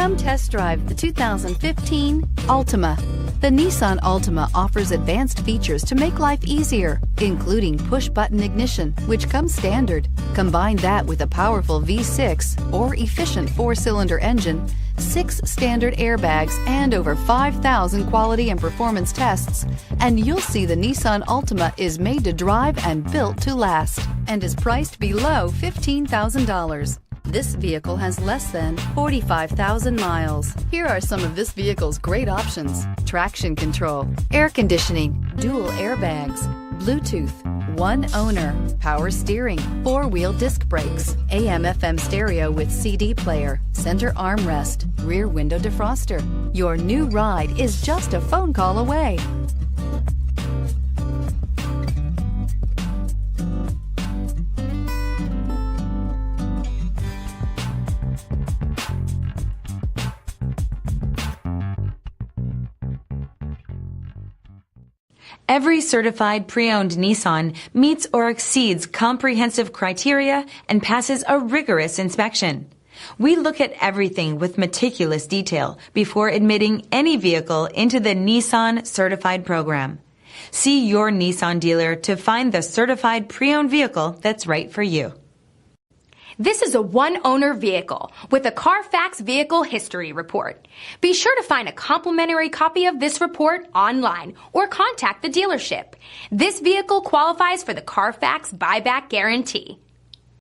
Come test drive the 2015 Altima. The Nissan Altima offers advanced features to make life easier, including push-button ignition, which comes standard. Combine that with a powerful V6 or efficient 4-cylinder engine, 6 standard airbags, and over 5,000 quality and performance tests, and you'll see the Nissan Altima is made to drive and built to last, and is priced below $15,000. This vehicle has less than 45,000 miles. Here are some of this vehicle's great options: traction control, air conditioning, dual airbags, Bluetooth, one owner, power steering, 4-wheel disc brakes, AM/FM stereo with CD player, center armrest, rear window defroster. Your new ride is just a phone call away. Every certified pre-owned Nissan meets or exceeds comprehensive criteria and passes a rigorous inspection. We look at everything with meticulous detail before admitting any vehicle into the Nissan Certified Program. See your Nissan dealer to find the certified pre-owned vehicle that's right for you. This is a one-owner vehicle with a CARFAX Vehicle History Report. Be sure to find a complimentary copy of this report online or contact the dealership. This vehicle qualifies for the CARFAX Buyback Guarantee.